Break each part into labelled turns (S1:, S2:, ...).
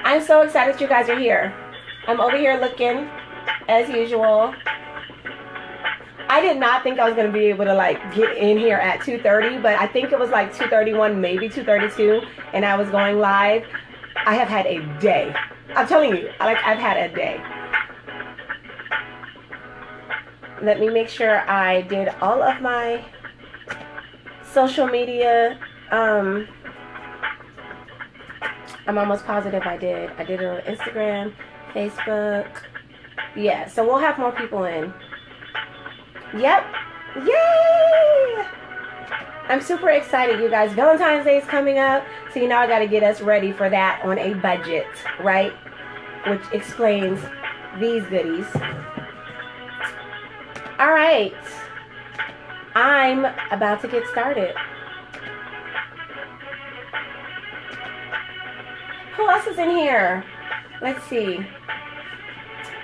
S1: I'm so excited you guys are here. I'm over here looking as usual. I did not think I was going to be able to like get in here at 2:30, but I think it was like 2:31, maybe 2:32, and I was going live. I have had a day. I'm telling you, I've had a day. Let me make sure I did all of my social media. I'm almost positive I did. I did it on Instagram, Facebook. Yeah, so we'll have more people in. Yep. Yay! I'm super excited, you guys. Valentine's Day is coming up, so you know I got to get us ready for that on a budget, right? Which explains these goodies. All right. I'm about to get started. Who else is in here? Let's see.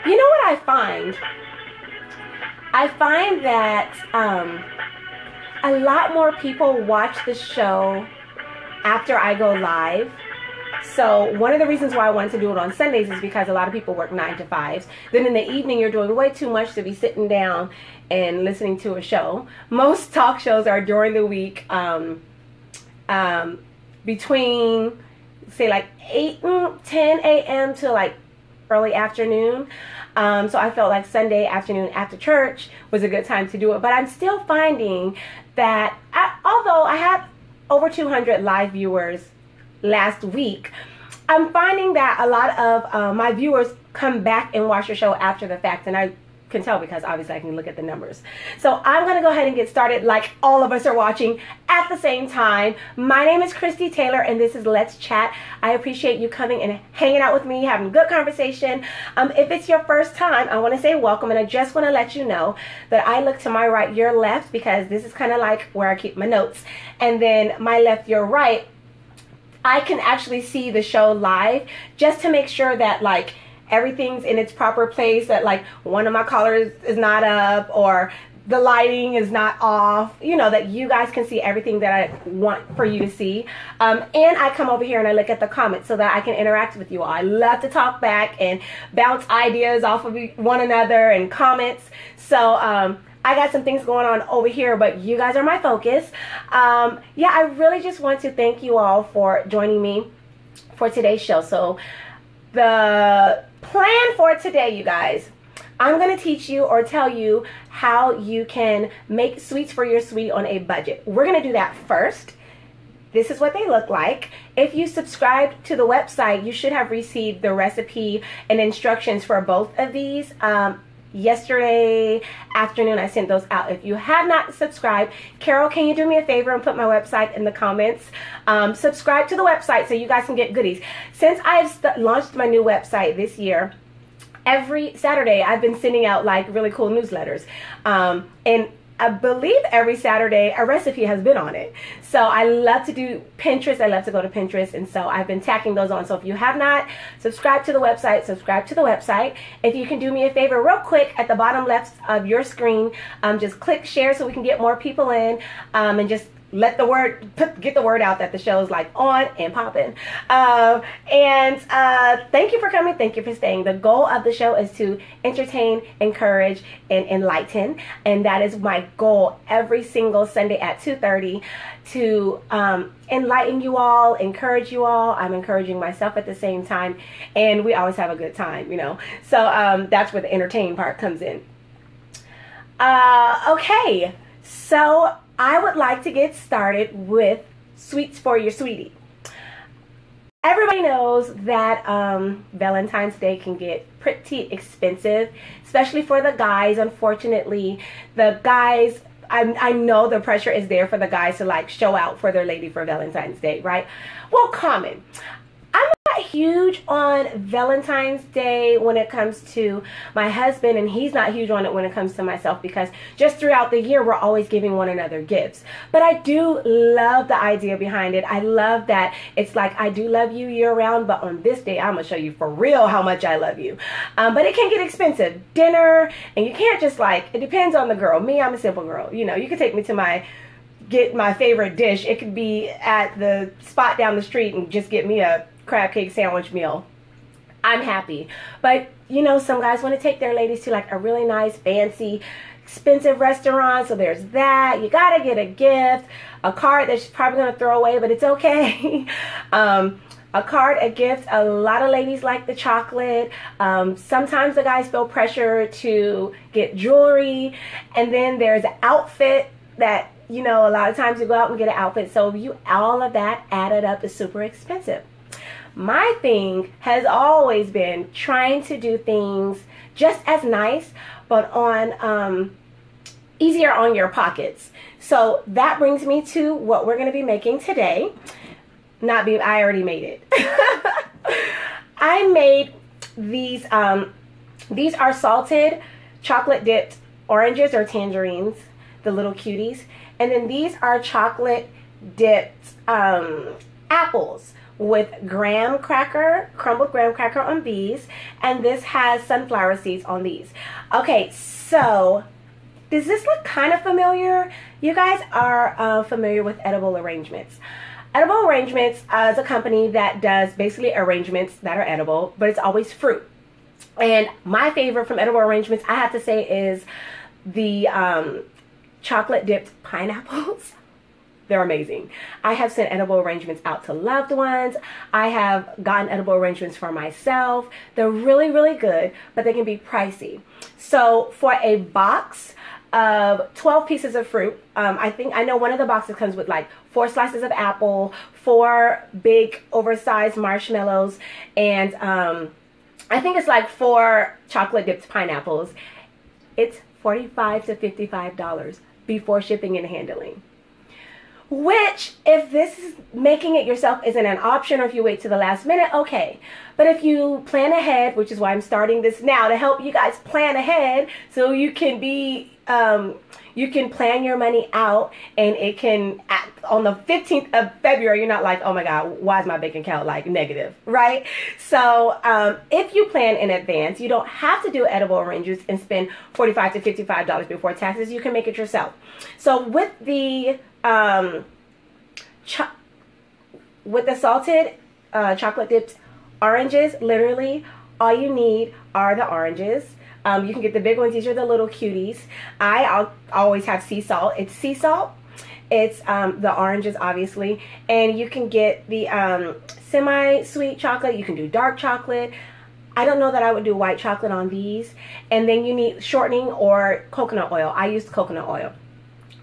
S1: You know what I find? I find that a lot more people watch the show after I go live. So one of the reasons why I wanted to do it on Sundays is because a lot of people work 9 to 5s. Then in the evening, you're doing way too much to be sitting down and listening to a show. Most talk shows are during the week between, say, like 8 and 10 a.m. to like early afternoon. So I felt like Sunday afternoon after church was a good time to do it. But I'm still finding that although I had over 200 live viewers last week, I'm finding that a lot of my viewers come back and watch the show after the fact. And I can tell because obviously I can look at the numbers. So I'm going to go ahead and get started like all of us are watching at the same time. My name is Christy Taylor and this is Let's Chat. I appreciate you coming and hanging out with me, having a good conversation. If it's your first time, I want to say welcome, and I just want to let you know that I look to my right, your left, because this is kind of like where I keep my notes. And then my left, your right, I can actually see the show live just to make sure that like everything's in its proper place, that like one of my collars is not up or the lighting is not off, you know, that you guys can see everything that I want for you to see. And I come over here and I look at the comments so that I can interact with you all. I love to talk back and bounce ideas off of one another and comments. So I got some things going on over here, but you guys are my focus. Yeah, I really just want to thank you all for joining me for today's show. So the plan for today, you guys, I'm going to teach you or tell you how you can make sweets for your sweetie on a budget. We're going to do that first. This is what they look like. If you subscribe to the website, you should have received the recipe and instructions for both of these. Yesterday afternoon, I sent those out. If you have not subscribed, Carol, can you do me a favor and put my website in the comments? Subscribe to the website so you guys can get goodies. Since I've launched my new website this year, every Saturday I've been sending out like really cool newsletters. And I believe every Saturday a recipe has been on it. So I love to do Pinterest. I love to go to Pinterest. And so I've been tacking those on. So if you have not subscribed to the website, subscribe to the website. If you can do me a favor real quick, at the bottom left of your screen, just click share so we can get more people in, and just let the word, get the word out that the show is like on and popping. Thank you for coming. Thank you for staying. The goal of the show is to entertain, encourage, and enlighten. And that is my goal every single Sunday at 2:30 to enlighten you all, encourage you all. I'm encouraging myself at the same time. And we always have a good time, you know. So that's where the entertain part comes in. Okay, so I would like to get started with sweets for your sweetie. Everybody knows that Valentine's Day can get pretty expensive, especially for the guys. Unfortunately, the guys, I know the pressure is there for the guys to like show out for their lady for Valentine's Day, right? Well, common. I'm not huge on Valentine's Day when it comes to my husband, and he's not huge on it when it comes to myself, because just throughout the year we're always giving one another gifts. But I do love the idea behind it. I love that it's like I do love you year round, but on this day I'm gonna show you for real how much I love you. But it can get expensive. Dinner, and you can't just like, it depends on the girl. Me, I'm a simple girl. You know, you can take me to get my favorite dish. It could be at the spot down the street and just get me a crab cake sandwich meal. I'm happy. But you know, some guys want to take their ladies to like a really nice, fancy, expensive restaurant. So there's that. You got to get a gift, a card that she's probably going to throw away, but it's okay. A card, a gift. A lot of ladies like the chocolate. Sometimes the guys feel pressure to get jewelry. And then there's an outfit that, you know, a lot of times you go out and get an outfit. So all of that added up is super expensive. My thing has always been trying to do things just as nice, but on easier on your pockets. So that brings me to what we're going to be making today. I already made it. I made these. These are salted chocolate dipped oranges or tangerines, the little cuties, and then these are chocolate dipped apples with graham cracker, crumbled graham cracker on these, and this has sunflower seeds on these. Okay, so does this look kind of familiar? You guys are familiar with Edible Arrangements. Edible Arrangements is a company that does basically arrangements that are edible, but it's always fruit. And my favorite from Edible Arrangements, I have to say, is the chocolate dipped pineapples. They're amazing. I have sent edible arrangements out to loved ones. I have gotten edible arrangements for myself. They're really, really good, but they can be pricey. So for a box of 12 pieces of fruit, I know one of the boxes comes with like 4 slices of apple, 4 big oversized marshmallows, and I think it's like 4 chocolate dipped pineapples. It's $45 to $55 before shipping and handling. Which, if this is making it yourself isn't an option, or if you wait to the last minute, okay. But if you plan ahead, which is why I'm starting this now, to help you guys plan ahead, so you can be, you can plan your money out, and it can, on the 15th of February, you're not like, oh my God, why is my bank account like negative, right? So if you plan in advance, you don't have to do edible arrangements and spend $45 to $55 before taxes. You can make it yourself. So with the salted chocolate dipped oranges, literally all you need are the oranges. You can get the big ones. These are the little cuties. I'll always have sea salt. It's sea salt. It's the oranges, obviously, and you can get the semi-sweet chocolate. You can do dark chocolate. I don't know that I would do white chocolate on these. And then you need shortening or coconut oil. I used coconut oil.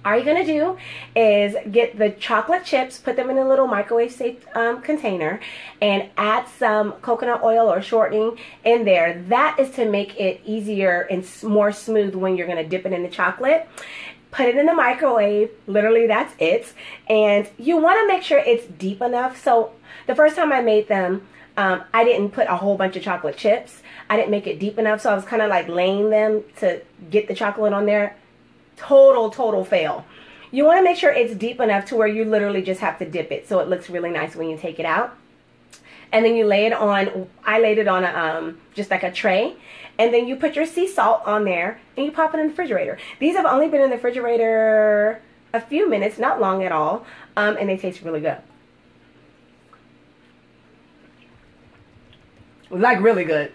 S1: All you're going to do is get the chocolate chips, put them in a little microwave safe container, and add some coconut oil or shortening in there. That is to make it easier and more smooth when you're going to dip it in the chocolate. Put it in the microwave. Literally, that's it. And you want to make sure it's deep enough. So the first time I made them, I didn't put a whole bunch of chocolate chips. I didn't make it deep enough, so I was kind of like laying them to get the chocolate on there. Total fail. You want to make sure it's deep enough to where you literally just have to dip it so it looks really nice when you take it out. And then you lay it on, I laid it on a just like a tray, and then you put your sea salt on there and you pop it in the refrigerator. These have only been in the refrigerator a few minutes, not long at all, and they taste really good. Like really good.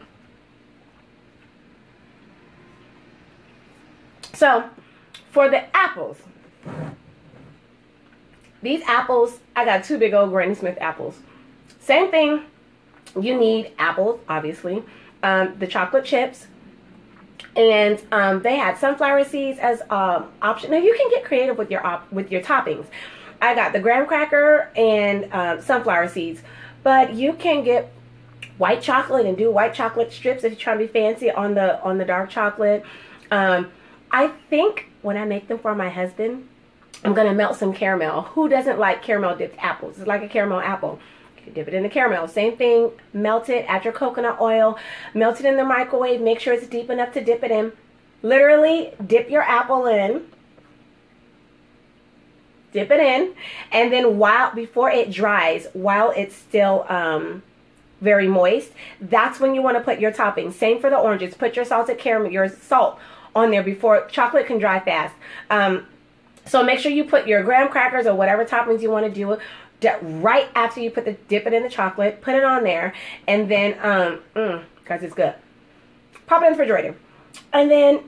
S1: So for the apples, these apples, I got 2 big old Granny Smith apples. Same thing, you need apples, obviously, the chocolate chips, and they had sunflower seeds as option. Now you can get creative with your toppings. I got the graham cracker and sunflower seeds, but you can get white chocolate and do white chocolate strips if you're trying to be fancy on the dark chocolate. I think when I make them for my husband, I'm going to melt some caramel. Who doesn't like caramel dipped apples? It's like a caramel apple. You can dip it in the caramel. Same thing, melt it, add your coconut oil, melt it in the microwave, make sure it's deep enough to dip it in. Literally, dip your apple in. Dip it in. And then before it dries, while it's still very moist, that's when you want to put your toppings. Same for the oranges. Put your salted caramel, your salt on there before chocolate can dry fast. So make sure you put your graham crackers or whatever toppings you want to do right after you dip it in the chocolate, put it on there, and then, because it's good. Pop it in the refrigerator. And then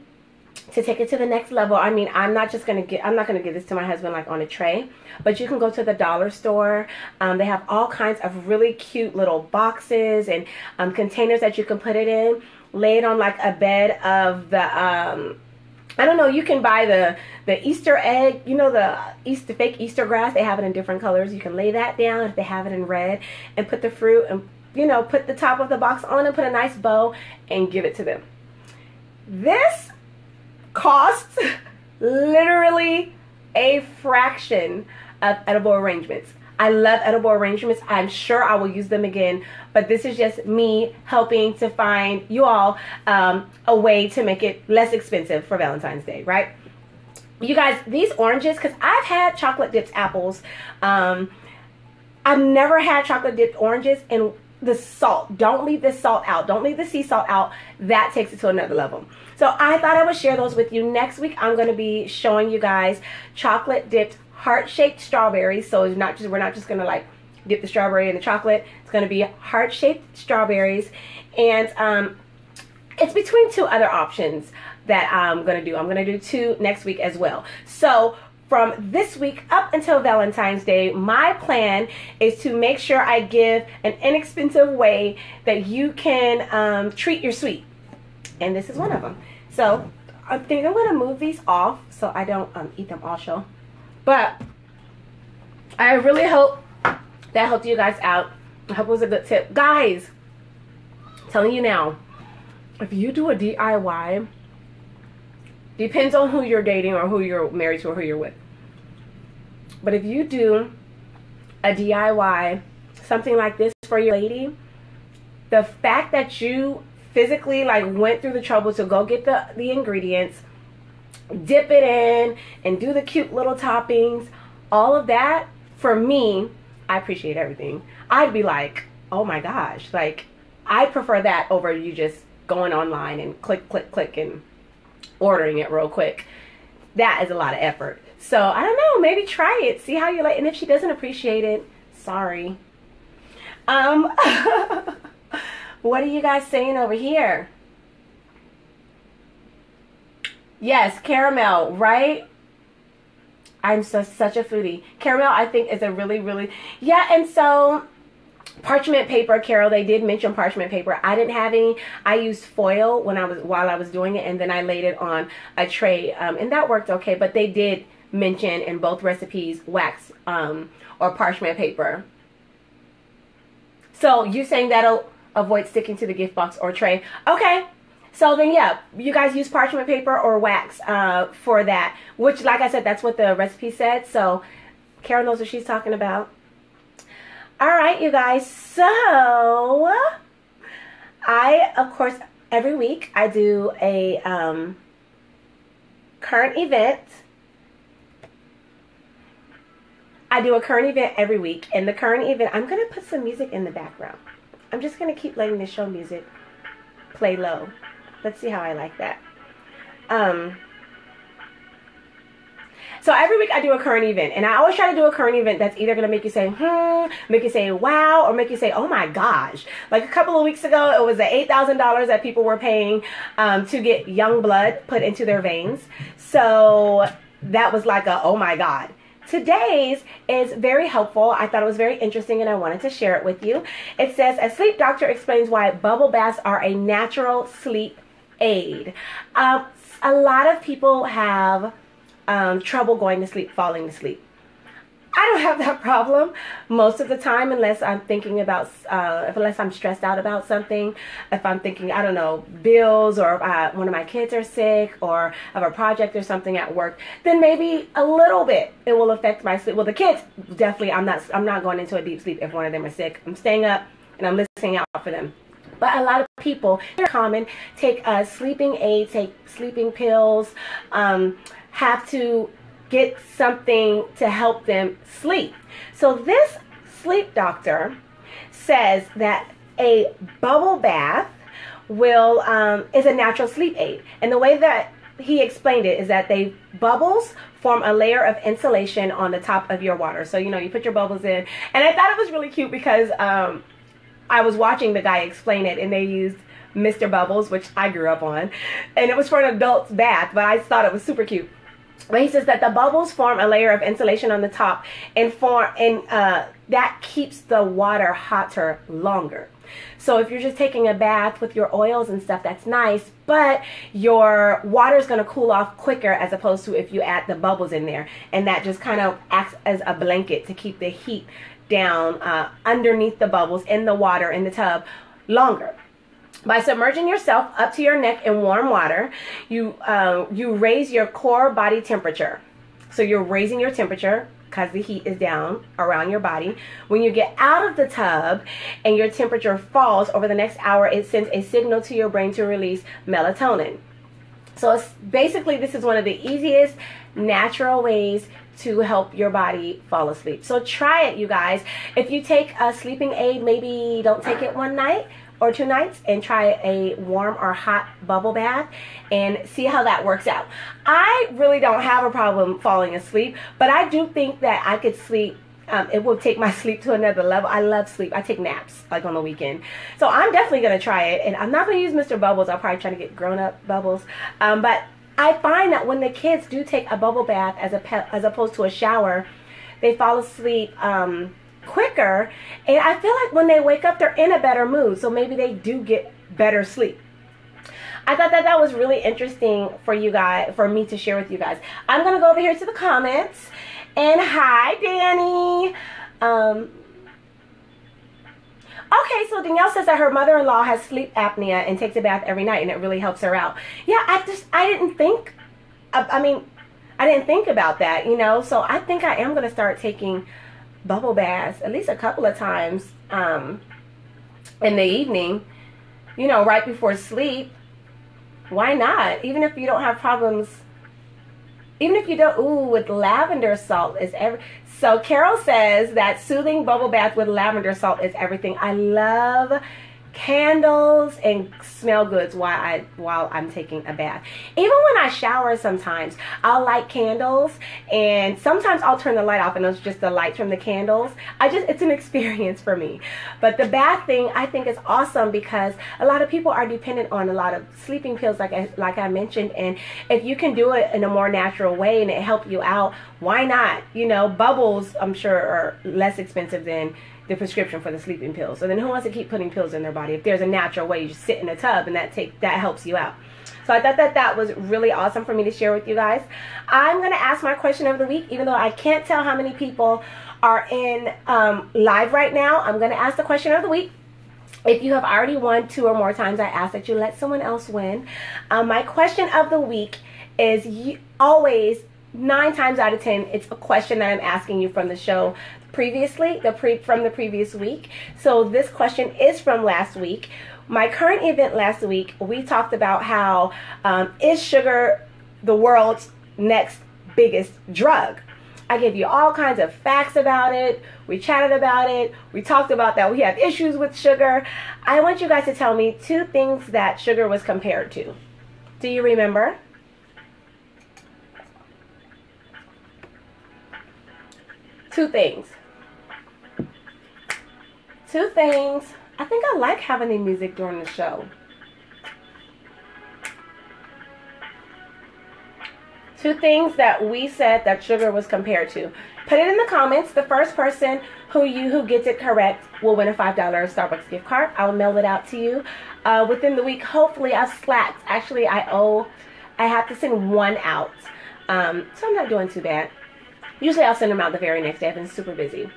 S1: to take it to the next level, I mean, I'm not going to give this to my husband like on a tray, but you can go to the dollar store. They have all kinds of really cute little boxes and containers that you can put it in. Lay it on like a bed of the, I don't know, you can buy the Easter egg, you know, the fake Easter grass. They have it in different colors. You can lay that down if they have it in red, and put the fruit and, you know, put the top of the box on and put a nice bow and give it to them. This costs literally a fraction of edible arrangements. I love edible arrangements. I'm sure I will use them again, but this is just me helping to find you all a way to make it less expensive for Valentine's Day, right? You guys, these oranges, because I've had chocolate dipped apples. I've never had chocolate dipped oranges, and the salt, don't leave the salt out. Don't leave the sea salt out. That takes it to another level. So I thought I would share those with you. Next week, I'm going to be showing you guys chocolate dipped heart-shaped strawberries. So we're not just going to like dip the strawberry in the chocolate. It's going to be heart-shaped strawberries. And it's between two other options that I'm going to do. I'm going to do two next week as well. So from this week up until Valentine's Day, my plan is to make sure I give an inexpensive way that you can treat your sweet. And this is one of them. So I think I'm going to move these off so I don't eat them all show. But I really hope that helped you guys out. I hope it was a good tip. Guys, I'm telling you now, if you do a DIY, depends on who you're dating or who you're married to or who you're with. But if you do a DIY, something like this for your lady, the fact that you physically like went through the trouble to go get the ingredients, dip it in, and do the cute little toppings, all of that, for me, I appreciate everything. I'd be like, oh my gosh, like I prefer that over you just going online and click, click, click and ordering it real quick. That is a lot of effort. So I don't know, maybe try it, see how you like, and if she doesn't appreciate it, sorry. What are you guys saying over here? Yes, caramel, right? I'm such a foodie. Caramel, I think, is a really, yeah. And so parchment paper, Carol, they did mention parchment paper. I didn't have any. I used foil while I was doing it, and then I laid it on a tray, and that worked okay. But they did mention in both recipes wax or parchment paper. So you're saying that'll avoid sticking to the gift box or tray? Okay. So then, yeah, you guys use parchment paper or wax for that, which, like I said, that's what the recipe said. So Carol knows what she's talking about. All right, you guys. So I, of course, every week I do a current event. I do a current event every week, and the current event, I'm going to put some music in the background. I'm just going to keep letting the show music play low. Let's see how I like that. So every week I do a current event, and I always try to do a current event that's either going to make you say, make you say, wow, or make you say, oh my gosh. Like a couple of weeks ago, it was the $8,000 that people were paying to get young blood put into their veins. So that was like a, oh my God. Today's is very helpful. I thought it was very interesting and I wanted to share it with you. It says, a sleep doctor explains why bubble baths are a natural sleep aid. A lot of people have trouble going to sleep, falling to sleep. I don't have that problem most of the time, unless I'm thinking about, unless I'm stressed out about something. If I'm thinking, I don't know, bills, or one of my kids are sick, or I have a project or something at work, then maybe a little bit it will affect my sleep. Well, the kids, definitely, I'm not going into a deep sleep if one of them are sick. I'm staying up and I'm listening out for them. But a lot of people, very common, take sleeping aids, take sleeping pills, have to get something to help them sleep. So this sleep doctor says that a bubble bath will is a natural sleep aid. And the way that he explained it is that bubbles form a layer of insulation on the top of your water. So, you know, you put your bubbles in. And I thought it was really cute because I was watching the guy explain it, and they used Mr. Bubbles, which I grew up on. And it was for an adult's bath, but I thought it was super cute. But he says that the bubbles form a layer of insulation on the top, and that keeps the water hotter longer. So if you're just taking a bath with your oils and stuff, that's nice, but your water is going to cool off quicker as opposed to if you add the bubbles in there. And that just kind of acts as a blanket to keep the heat down underneath the bubbles in the water in the tub longer. By submerging yourself up to your neck in warm water, you raise your core body temperature. So you're raising your temperature because the heat is down around your body. When you get out of the tub and your temperature falls over the next hour, it sends a signal to your brain to release melatonin. So it's basically, this is one of the easiest natural ways to help your body fall asleep. So try it, you guys. If you take a sleeping aid, maybe don't take it one night or 2 nights, and try a warm or hot bubble bath and see how that works out. I really don't have a problem falling asleep, but I do think that I could sleep. It will take my sleep to another level. I love sleep. I take naps like on the weekend. So I'm definitely going to try it, and I'm not going to use Mr. Bubbles. I'll probably try to get grown-up bubbles. But I find that when the kids do take a bubble bath as opposed to a shower, they fall asleep quicker, and I feel like when they wake up, they're in a better mood, so maybe they do get better sleep. I thought that was really interesting for you guys, for me to share with you guys. I'm gonna go over here to the comments, and hi, Danny. Okay, so Danielle says that her mother-in-law has sleep apnea and takes a bath every night, and it really helps her out. Yeah, I didn't think about that, you know. So I think I am gonna start taking bubble baths at least a couple of times in the evening, you know, right before sleep. Why not? Even if you don't have problems, even if you don't, with lavender salt is so Carol says that soothing bubble bath with lavender salt is everything. I love candles and smell goods while I'm taking a bath. Even when I shower, sometimes I'll light candles, and sometimes I'll turn the light off and it's just the light from the candles. It's an experience for me. But the bath thing I think is awesome because a lot of people are dependent on a lot of sleeping pills like I mentioned, and if you can do it in a more natural way and it help you out, why not? You know, bubbles I'm sure are less expensive than the prescription for the sleeping pills. So then who wants to keep putting pills in their body? If there's a natural way, you just sit in a tub and that helps you out. So I thought that was really awesome for me to share with you guys. I'm going to ask my question of the week, even though I can't tell how many people are in live right now. I'm going to ask the question of the week. If you have already won 2 or more times, I ask that you let someone else win. My question of the week is always 9 times out of 10, it's a question that I'm asking you from the show previously, from the previous week. So this question is from last week. My current event last week, we talked about how is sugar the world's next biggest drug? I gave you all kinds of facts about it. We chatted about it. We talked about that we have issues with sugar. I want you guys to tell me 2 things that sugar was compared to. Do you remember? Two things. I think I like having the music during the show. 2 things that we said that sugar was compared to. Put it in the comments. The first person who gets it correct will win a $5 Starbucks gift card. I'll mail it out to you within the week. Hopefully, I've slacked. Actually, I have to send 1 out. So I'm not doing too bad. Usually I'll send them out the very next day. I've been super busy.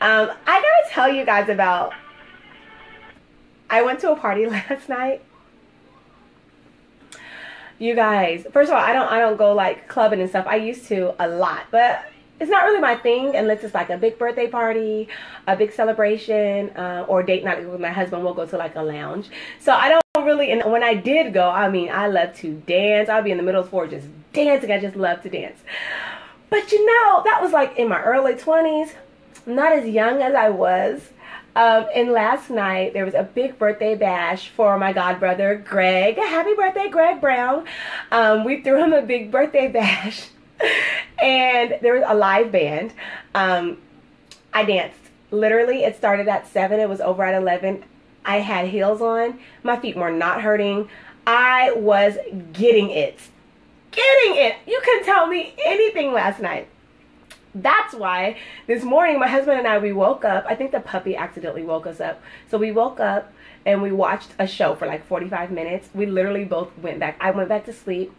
S1: I gotta tell you guys about, I went to a party last night. You guys, first of all, I don't go like clubbing and stuff. I used to a lot, but it's not really my thing unless it's like a big birthday party, a big celebration, or date night with my husband. We'll go to like a lounge. So I don't really, and when I did go, I mean, I love to dance. I'll be in the middle of the floor just dancing. I just love to dance. But you know, that was like in my early 20s, not as young as I was And last night there was a big birthday bash for my godbrother Greg. Happy birthday, Greg Brown. We threw him a big birthday bash, and there was a live band. I danced. Literally, it started at 7. It was over at 11. I had heels on. My feet were not hurting. I was getting it. Getting it. You couldn't tell me anything last night. That's why this morning my husband and I, we woke up. I think the puppy accidentally woke us up. So we woke up and we watched a show for like 45 minutes. We literally both went back. I went back to sleep.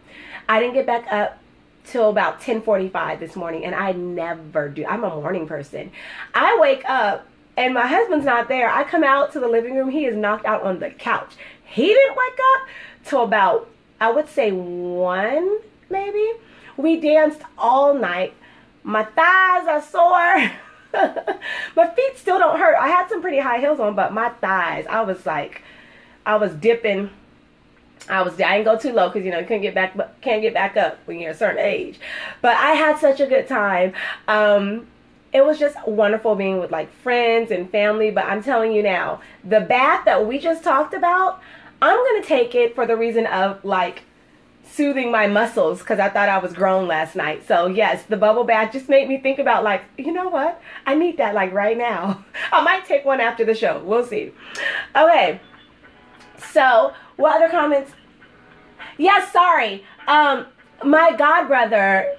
S1: I didn't get back up till about 10:45 this morning, and I never do. I'm a morning person. I wake up and my husband's not there. I come out to the living room. He is knocked out on the couch. He didn't wake up till about, I would say 1 maybe. We danced all night. My thighs are sore. My feet still don't hurt. I had some pretty high heels on, but my thighs, I was dipping. I didn't go too low because, you know, you can't get back up when you're a certain age. But I had such a good time. It was just wonderful being with like friends and family. But I'm telling you now, the bath that we just talked about, I'm going to take it for the reason of like soothing my muscles because I thought I was grown last night. So yes, the bubble bath just made me think about like, you know what? I need that like right now. I might take one after the show. We'll see. Okay. So what other comments? Yes, sorry. My godbrother.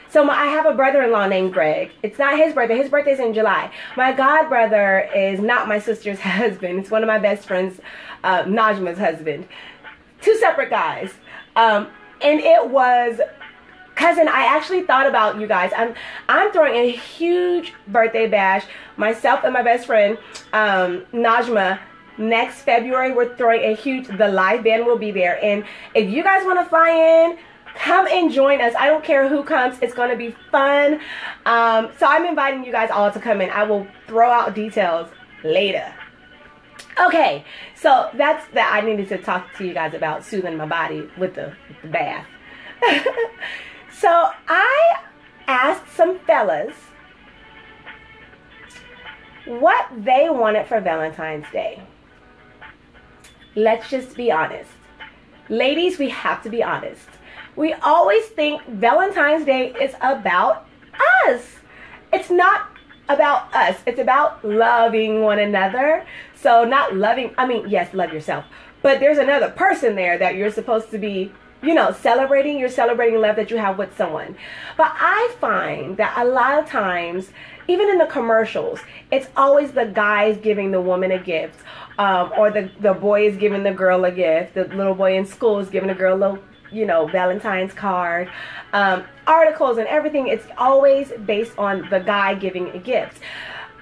S1: So I have a brother-in-law named Greg. It's not his birthday. His birthday's in July. My godbrother is not my sister's husband. It's one of my best friends, Najma's husband. Two separate guys. And it was, cousin, I actually thought about you guys. I'm throwing a huge birthday bash. Myself and my best friend, Najma. Next February, we're throwing a huge, the live band will be there. And if you guys want to fly in, come and join us. I don't care who comes. It's going to be fun. So I'm inviting you guys all to come in. I will throw out details later. Okay, so that's that. I needed to talk to you guys about soothing my body with the bath. So I asked some fellas what they wanted for Valentine's Day. Let's just be honest. Ladies, we have to be honest. We always think Valentine's Day is about us. It's not about us. It's about loving one another. So not loving, I mean, yes, love yourself. But there's another person there that you're supposed to be, you know, celebrating. You're celebrating love that you have with someone. But I find that a lot of times, even in the commercials, it's always the guys giving the woman a gift. Or the boy is giving the girl a gift. The little boy in school is giving the girl a little, you know, Valentine's card. Articles and everything, it's always based on the guy giving a gift.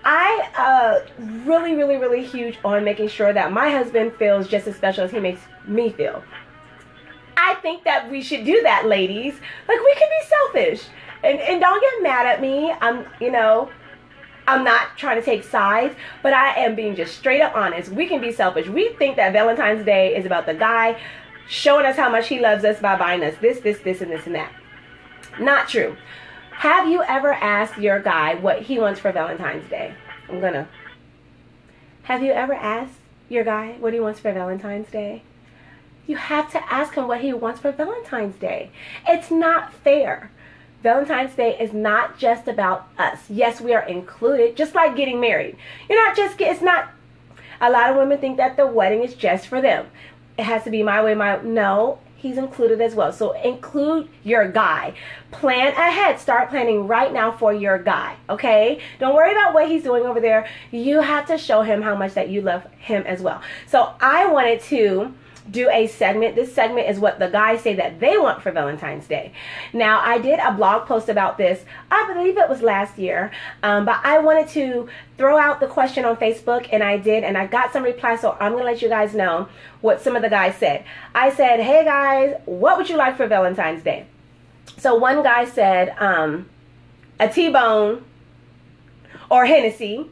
S1: I really huge on making sure that my husband feels just as special as he makes me feel. I think that we should do that, ladies. Like, we can be selfish. And don't get mad at me. I'm not trying to take sides, but I am being just straight up honest. We can be selfish. We think that Valentine's Day is about the guy showing us how much he loves us by buying us this, and that. Not true. Have you ever asked your guy what he wants for Valentine's Day? Have you ever asked your guy what he wants for Valentine's Day? You have to ask him what he wants for Valentine's Day. It's not fair. Valentine's Day is not just about us. Yes, we are included, just like getting married. It's not, a lot of women think that the wedding is just for them. It has to be my way, no, he's included as well. So include your guy. Plan ahead. Start planning right now for your guy, okay? Don't worry about what he's doing over there. You have to show him how much that you love him as well. So I wanted to do a segment. This segment is what the guys say that they want for Valentine's Day. Now, I did a blog post about this. I believe it was last year, but I wanted to throw out the question on Facebook, and I did, and I got some replies, so I'm going to let you guys know what some of the guys said. I said, hey guys, what would you like for Valentine's Day? So one guy said, a T-bone or Hennessy.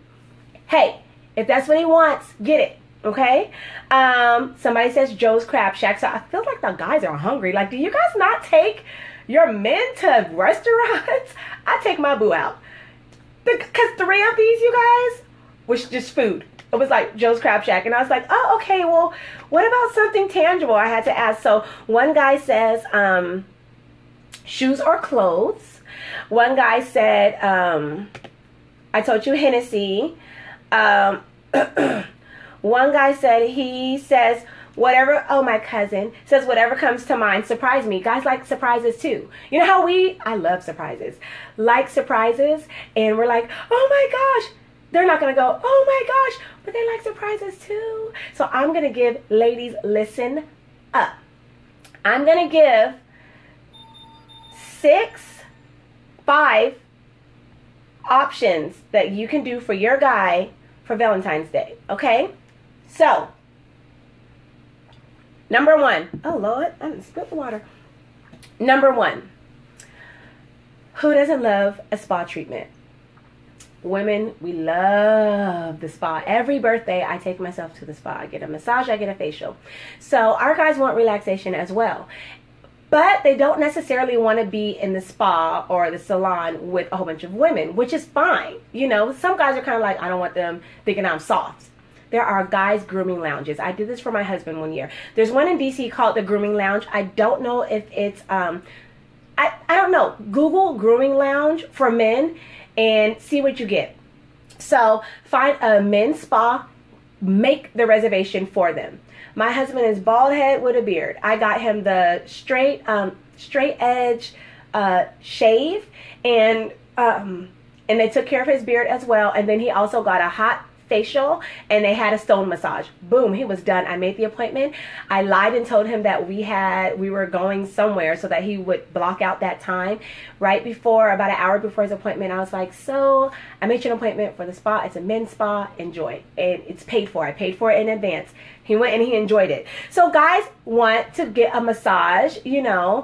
S1: Hey, if that's what he wants, get it. Okay, somebody says Joe's Crab Shack. So I feel like the guys are hungry. Like, do you guys not take your men to restaurants? I take my boo out. Because 3 of these, you guys, was just food. It was like Joe's Crab Shack. And I was like, oh, okay, well, what about something tangible? I had to ask. So one guy says shoes or clothes. One guy said, I told you Hennessy. One guy said, he says, whatever, oh, my cousin says, whatever comes to mind, surprise me. Guys like surprises too. You know how I love surprises, like surprises, and we're like, oh my gosh, they're not going to go, oh my gosh, but they like surprises too. So I'm going to give, ladies, listen up. I'm going to give 5 options that you can do for your guy for Valentine's Day, okay? So, number 1. Oh, Lord, I didn't spill the water. Number 1. Who doesn't love a spa treatment? Women, we love the spa. Every birthday, I take myself to the spa. I get a massage, I get a facial. So our guys want relaxation as well. But they don't necessarily want to be in the spa or the salon with a whole bunch of women, which is fine. You know, some guys are kind of like, I don't want them thinking I'm soft. There are guys grooming lounges. I did this for my husband one year. There's one in DC called the Grooming Lounge. I don't know if it's, I don't know. Google grooming lounge for men and see what you get. So find a men's spa, make the reservation for them. My husband is bald head with a beard. I got him the straight edge shave, and they took care of his beard as well. And then he also got a hot facial, and they had a stone massage. Boom, he was done. I made the appointment. I lied and told him that we were going somewhere so that he would block out that time. Right before, about an hour before his appointment, I was like, so I made you an appointment for the spa. It's a men's spa. Enjoy. And it's paid for. I paid for it in advance. He went and he enjoyed it. So guys want to get a massage, you know.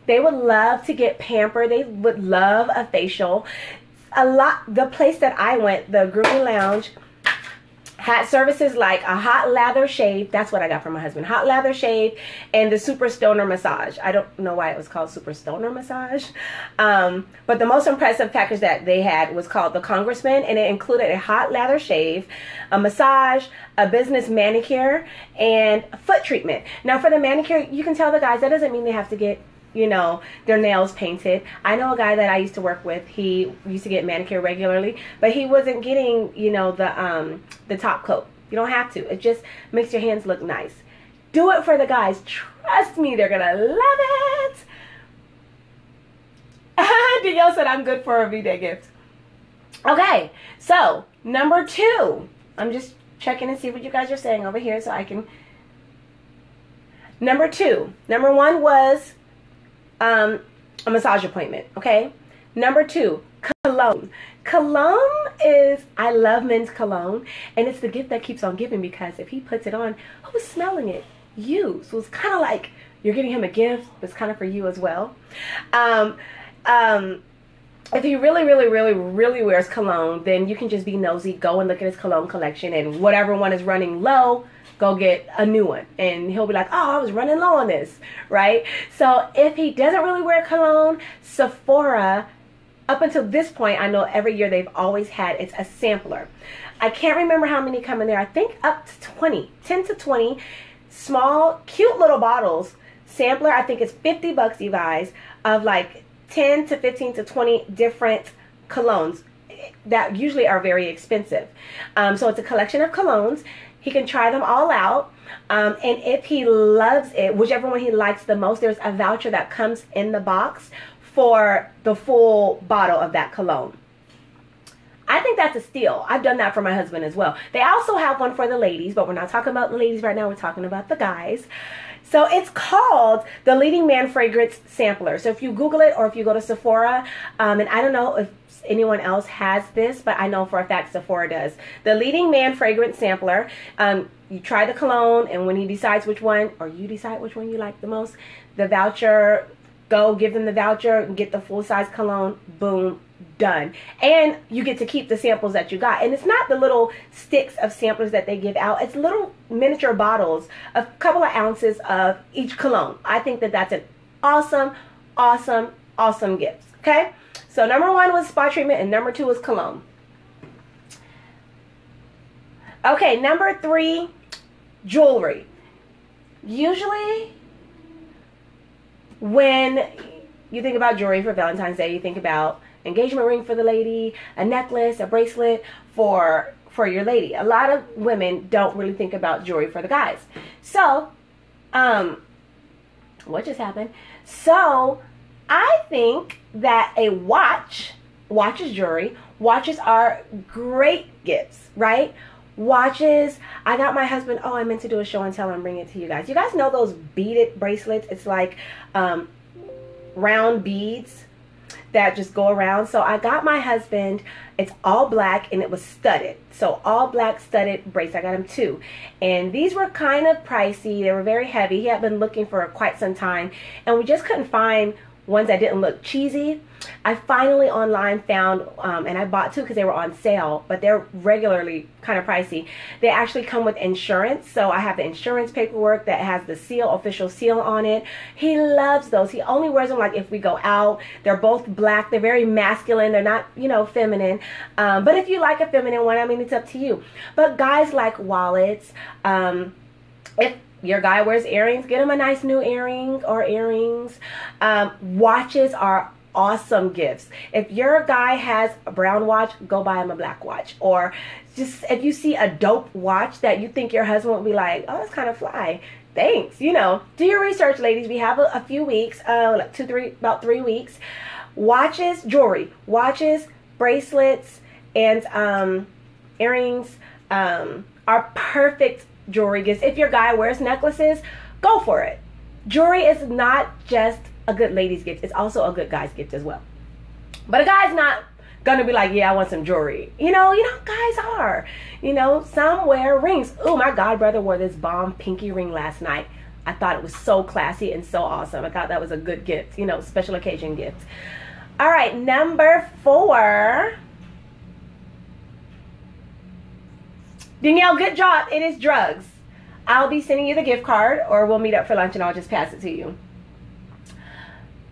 S1: They would love to get pampered. They would love a facial. The place that I went, the Grooming Lounge, had services like a hot lather shave. That's what I got from my husband. Hot lather shave and the Super Stoner massage. I don't know why it was called Super Stoner massage. But the most impressive package that they had was called the Congressman, and it included a hot lather shave, a massage, a business manicure, and a foot treatment. Now for the manicure, you can tell the guys that doesn't mean they have to get, you know, their nails painted. I know a guy that I used to work with. He used to get manicure regularly, but he wasn't getting, you know, the top coat. You don't have to. It just makes your hands look nice. Do it for the guys. Trust me, they're gonna love it. Danielle said I'm good for a V-Day gift. Okay, so number 2. I'm just checking and see what you guys are saying over here so I can. Number 2. Number 1 was a massage appointment, okay? Number 2, cologne. Cologne is, I love men's cologne, and it's the gift that keeps on giving, because if he puts it on, who's smelling it? You. So it's kind of like you're getting him a gift, but it's kind of for you as well. If he really, really, really, really wears cologne, then you can just be nosy, go and look at his cologne collection, and whatever one is running low, go get a new one. And he'll be like, oh, I was running low on this, right? So if he doesn't really wear cologne, Sephora, up until this point, I know every year they've always had, it's a sampler. I can't remember how many come in there. I think up to 20, 10 to 20 small, cute little bottles. Sampler, I think it's $50, you guys, of like 10 to 15 to 20 different colognes that usually are very expensive. So it's a collection of colognes. He can try them all out, and if he loves it, whichever one he likes the most, there's a voucher that comes in the box for the full bottle of that cologne. I think that's a steal. I've done that for my husband as well. They also have one for the ladies, but we're not talking about the ladies right now. We're talking about the guys. So it's called the Leading Man Fragrance Sampler. So if you Google it, or if you go to Sephora, and I don't know if anyone else has this, but I know for a fact Sephora does. The Leading Man Fragrance Sampler. You try the cologne, and when he decides which one, or you decide which one you like the most, the voucher, go give them the voucher and get the full-size cologne. Boom, done. And you get to keep the samples that you got. And it's not the little sticks of samplers that they give out. It's little miniature bottles, a couple of ounces of each cologne. I think that that's an awesome, awesome, awesome gift. Okay? So number 1 was spa treatment, and number 2 was cologne. Okay, number 3, jewelry. Usually when you think about jewelry for Valentine's Day, you think about engagement ring for the lady, a necklace, a bracelet for your lady. A lot of women don't really think about jewelry for the guys. So, what just happened? So, I think that a watch is jewelry. Watches are great gifts, right? Watches. I got my husband, I meant to do a show and tell and bring it to you guys. You guys know those beaded bracelets? It's like round beads that just go around. So I got my husband, it's all black and it was studded. So all black studded bracelets. I got him 2. And these were kind of pricey. They were very heavy. He had been looking for quite some time. And we just couldn't find ones that didn't look cheesy. I finally online found, and I bought 2 because they were on sale, but they're regularly kind of pricey. They actually come with insurance, so I have the insurance paperwork that has the seal, official seal on it. He loves those. He only wears them like if we go out. They're both black. They're very masculine. They're not, feminine. But if you like a feminine one, I mean, it's up to you. But guys like wallets. If your guy wears earrings, get him a nice new earring or earrings. Watches are awesome gifts. If your guy has a brown watch, go buy him a black watch. Or just if you see a dope watch that you think your husband would be like, oh, it's kind of fly, thanks. Do your research, ladies. We have a few weeks, about 3 weeks. Watches, jewelry, watches, bracelets, and earrings are perfect jewelry gifts. If your guy wears necklaces, go for it. Jewelry is not just a good lady's gift, it's also a good guy's gift as well. But a guy's not gonna be like, yeah, I want some jewelry. Guys are. Some wear rings. Oh, my god brother wore this bomb pinky ring last night. I thought it was so classy and so awesome. I thought that was a good gift, special occasion gift. All right, number 4. Danielle, good job. It is drugs. I'll be sending you the gift card, or we'll meet up for lunch and I'll just pass it to you.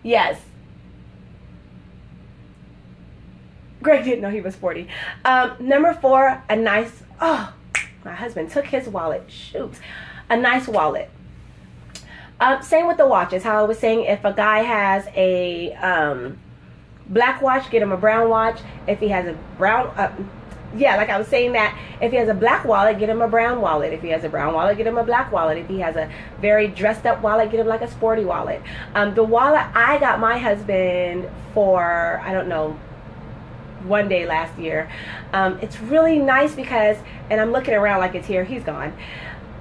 S1: Yes. Greg didn't know he was 40. Number 4, a nice, my husband took his wallet. Shoot. A nice wallet. Same with the watches. How I was saying, if a guy has a black watch, get him a brown watch. If he has a brown, like I was saying that, if he has a black wallet, get him a brown wallet. If he has a brown wallet, get him a black wallet. If he has a very dressed up wallet, get him like a sporty wallet. The wallet I got my husband for, I don't know, one day last year. It's really nice because, and I'm looking around like it's here, he's gone.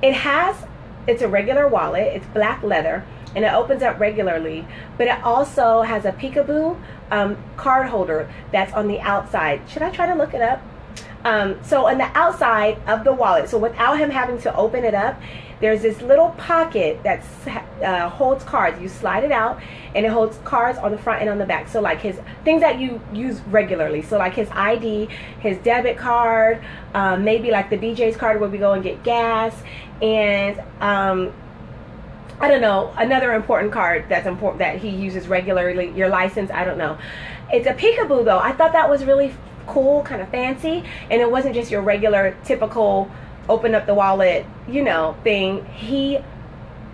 S1: It's a regular wallet, it's black leather, and it opens up regularly, but it also has a peekaboo card holder that's on the outside. Should I try to look it up? So on the outside of the wallet, so without him having to open it up, there's this little pocket that holds cards. You slide it out and it holds cards on the front and on the back. So like his things that you use regularly. So like his ID, his debit card, maybe like the BJ's card where we go and get gas, and I don't know, another important card that's important that he uses regularly, your license, I don't know. It's a peekaboo though. I thought that was really cool, kind of fancy, and it wasn't just your regular typical open up the wallet thing. He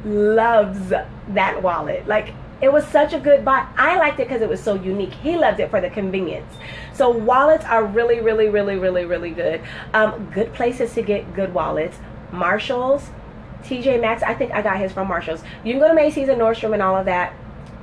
S1: loves that wallet. Like, it was such a good buy. I liked it because it was so unique. He loved it for the convenience. So wallets are really, really, really, really, really good. Good places to get good wallets: Marshalls, TJ Maxx. I think I got his from Marshalls. You can go to Macy's and Nordstrom and all of that.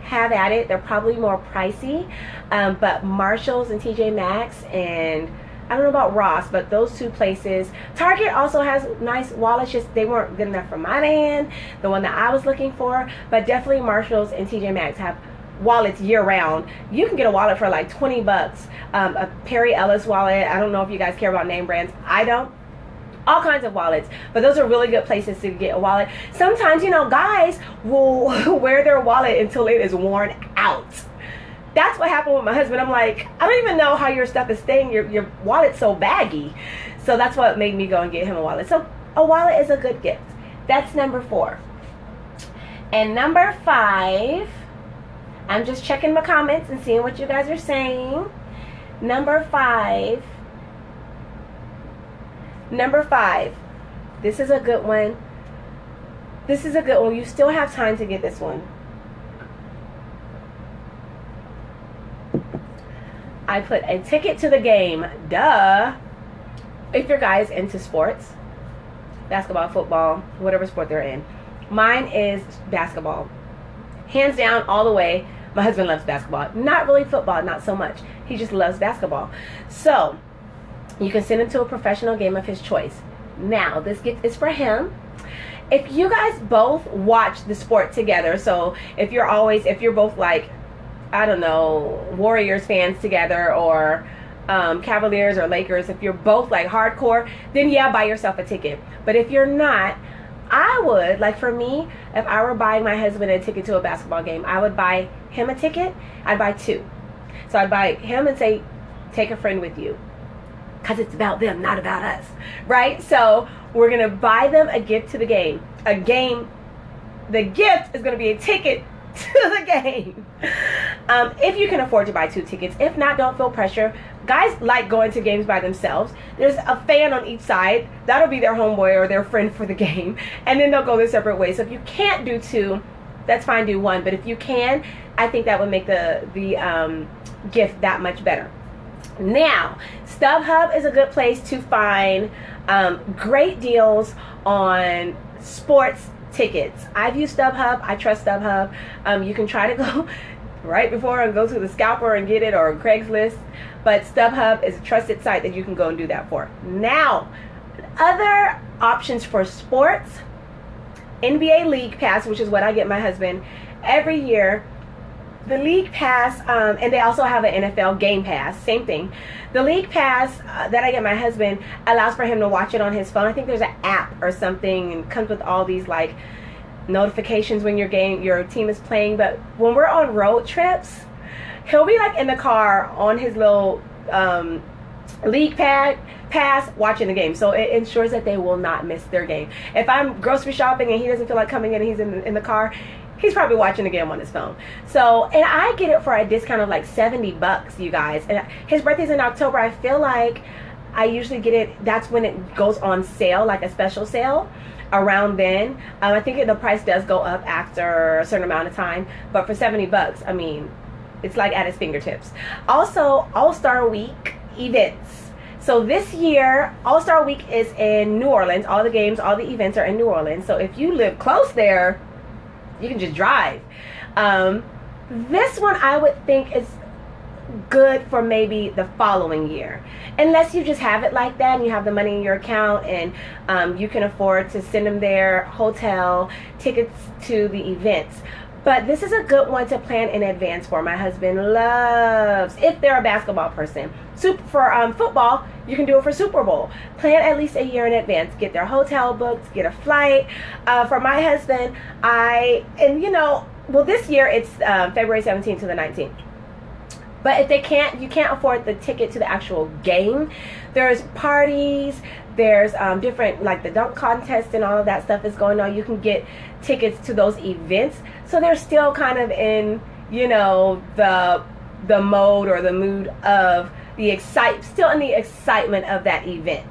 S1: Have at it. They're probably more pricey, but Marshalls and TJ Maxx, and I don't know about Ross, but those two places. Target also has nice wallets, just they weren't good enough for my man, the one that I was looking for. But definitely Marshalls and TJ Maxx have wallets year round. You can get a wallet for like 20 bucks. A Perry Ellis wallet. I don't know if you guys care about name brands. I don't. All kinds of wallets, but those are really good places to get a wallet. Sometimes, guys will wear their wallet until it is worn out. That's what happened with my husband. I'm like, I don't even know how your stuff is staying. Your wallet's so baggy. So that's what made me go and get him a wallet. So a wallet is a good gift. That's number 4. And number 5, I'm just checking my comments and seeing what you guys are saying. Number 5 Number 5. This is a good one. This is a good one. You still have time to get this one. I put a ticket to the game. Duh. If your guy is into sports, basketball, football, whatever sport they're in. Mine is basketball. Hands down, all the way. My husband loves basketball. Not really football, not so much. He just loves basketball. So, you can send him to a professional game of his choice. Now, this gift is for him. If you guys both watch the sport together, so if you're both like, I don't know, Warriors fans together, or Cavaliers or Lakers, if you're both like hardcore, then yeah, buy yourself a ticket. But if you're not, I would, like for me, if I were buying my husband a ticket to a basketball game, I would buy him a ticket. I'd buy 2. So I'd buy him and say, take a friend with you. Because it's about them, not about us. Right? So we're going to buy them a gift to the game. The gift is going to be a ticket to the game. If you can afford to buy 2 tickets. If not, don't feel pressure. Guys like going to games by themselves. There's a fan on each side. That'll be their homeboy or their friend for the game. And then they'll go their separate ways. So if you can't do 2, that's fine, do 1. But if you can, I think that would make the gift that much better. Now, StubHub is a good place to find great deals on sports tickets. I've used StubHub. I trust StubHub. You can try to go right before and go to the scalper and get it, or Craigslist. But StubHub is a trusted site that you can go and do that for. Now, other options for sports. NBA League Pass, which is what I get my husband every year. The League Pass, and they also have an NFL Game Pass, same thing. The League Pass that I get my husband allows for him to watch it on his phone. I think there's an app or something, and comes with all these like notifications when your team is playing. But when we're on road trips, he'll be like in the car on his little League Pass watching the game. So it ensures that they will not miss their game. If I'm grocery shopping and he doesn't feel like coming in and he's in the car, he's probably watching the game on his phone. So, and I get it for a discount of like $70, you guys. And his birthday's in October. I feel like I usually get it, that's when it goes on sale, like a special sale around then. I think the price does go up after a certain amount of time, but for $70, I mean, it's like at his fingertips. Also, All-Star Week events. So this year, All-Star Week is in New Orleans. All the games, all the events are in New Orleans. So if you live close there, you can just drive. This one I would think is good for maybe the following year, unless you just have it like that and you have the money in your account and you can afford to send them their hotel tickets to the events. But this is a good one to plan in advance for. My husband loves, if they're a basketball person. For football, you can do it for Super Bowl. Plan at least a year in advance. Get their hotel booked, get a flight. For my husband, this year it's February 17th to the 19th. But if you can't afford the ticket to the actual game, there's parties, there's different, like the dunk contest and all of that stuff is going on. You can get tickets to those events. So they're still kind of in, the mode or the mood of still in the excitement of that event.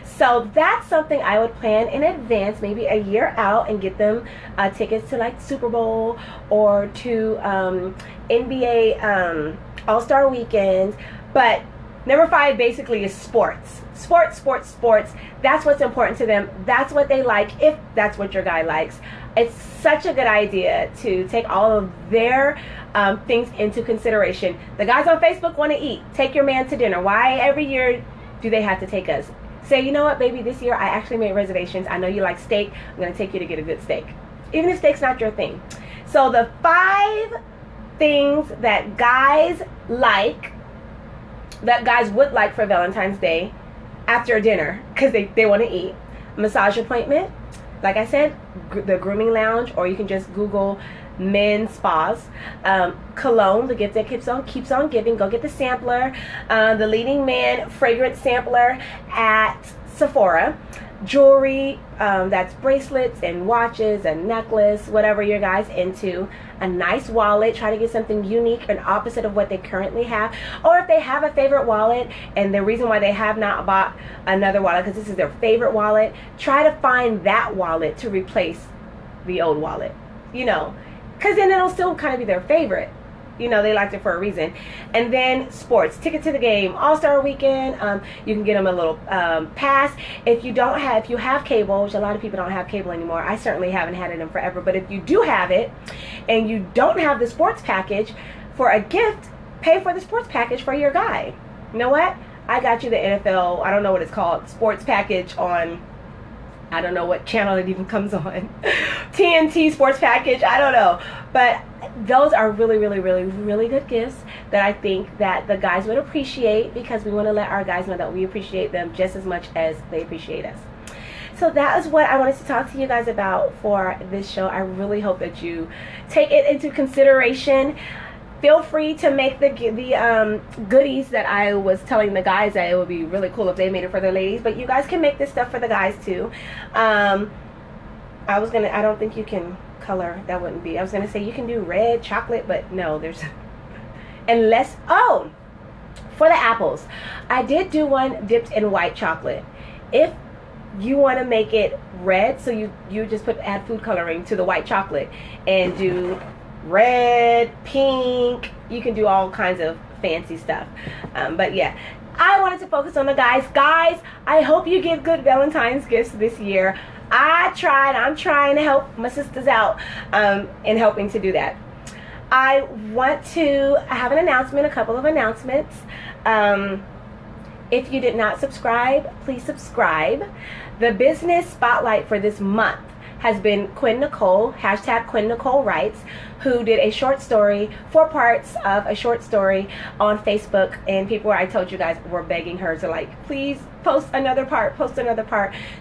S1: So that's something I would plan in advance, maybe a year out, and get them tickets to like Super Bowl or to NBA All-Star weekends. But number 5 basically is sports. Sports. That's what's important to them. That's what they like, if that's what your guy likes. It's such a good idea to take all of their things into consideration. The guys on Facebook want to eat. Take your man to dinner. Why every year do they have to take us? Say, you know what, baby, this year I actually made reservations. I know you like steak. I'm going to take you to get a good steak. Even if steak's not your thing. So the 5 things that guys like, that guys would like for Valentine's Day after dinner, because they want to eat. Massage appointment. Like I said, the grooming lounge, or you can just Google men's spas. Cologne, the gift that keeps on giving. Go get the sampler. The leading man fragrance sampler at Sephora. jewelry, that's bracelets and watches and necklace, whatever your guys into. A nice wallet. Try to get something unique and opposite of what they currently have. Or if they have a favorite wallet and the reason why they have not bought another wallet because this is their favorite wallet, try to find that wallet to replace the old wallet, you know, because then it'll still kind of be their favorite. You know, they liked it for a reason. And then sports, ticket to the game, All-Star Weekend. You can get them a little pass. If you have cable, which a lot of people don't have cable anymore. I certainly haven't had it in forever. But if you do have it and you don't have the sports package, for a gift, pay for the sports package for your guy. You know what? I got you the NFL, I don't know what it's called, sports package on, I don't know what channel it even comes on. TNT sports package, I don't know. But those are really, really, really, really good gifts that I think that the guys would appreciate, because we want to let our guys know that we appreciate them just as much as they appreciate us. So that is what I wanted to talk to you guys about for this show. I really hope that you take it into consideration. Feel free to make the goodies that I was telling the guys that it would be really cool if they made it for their ladies. But you guys can make this stuff for the guys too. I don't think you can color. That wouldn't be. I was gonna say you can do red chocolate, but no, there's unless. Oh, for the apples, I did do one dipped in white chocolate. If you want to make it red, so you just add food coloring to the white chocolate and do red, pink, you can do all kinds of fancy stuff. But yeah, I wanted to focus on the guys. Guys, I hope you give good Valentine's gifts this year. I'm trying to help my sisters out in helping to do that. I have an announcement, a couple of announcements. If you did not subscribe, please subscribe. The business spotlight for this month has been Quinn Nicole, hashtag Quinn Nicole Writes, who did a short story, 4 parts of a short story on Facebook, and I told you guys, were begging her to, like, please post another part.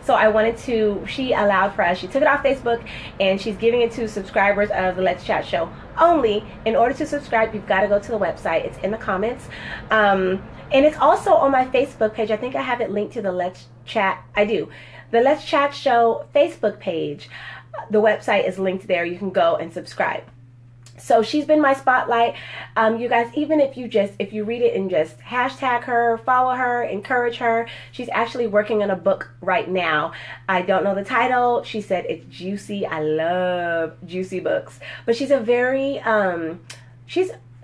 S1: So she allowed for us, she took it off Facebook, and she's giving it to subscribers of the Let's Chat show only. In order to subscribe, you've got to go to the website. It's in the comments. And it's also on my Facebook page. I think I have it linked to the Let's Chat. I do. The Let's Chat show Facebook page. The website is linked there. You can go and subscribe. So she's been my spotlight. You guys, even if you read it and just hashtag her, follow her, encourage her. She's actually working on a book right now. I don't know the title. She said it's juicy. I love juicy books. But she's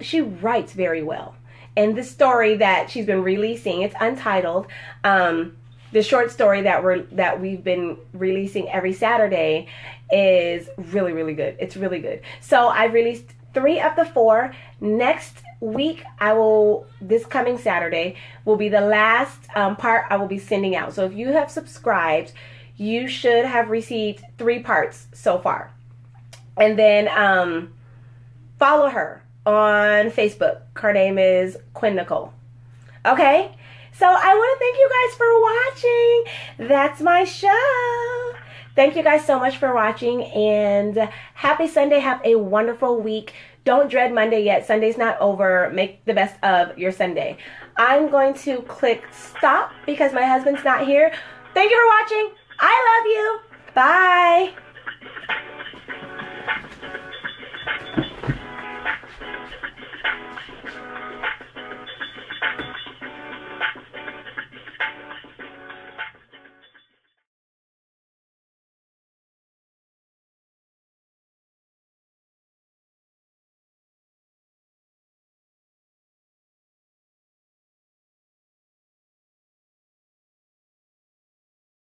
S1: she writes very well. And the story that she's been releasing, it's untitled. The short story that we've been releasing every Saturday is really, really good. It's really good. So I've released 3 of the 4. Next week, this coming Saturday will be the last part I will be sending out. So if you have subscribed, you should have received 3 parts so far. And then follow her on Facebook. Her name is Quinn Nicole. Okay? So I want to thank you guys for watching. That's my show. Thank you guys so much for watching, and happy Sunday. Have a wonderful week. Don't dread Monday yet. Sunday's not over. Make the best of your Sunday. I'm going to click stop because my husband's not here. Thank you for watching. I love you.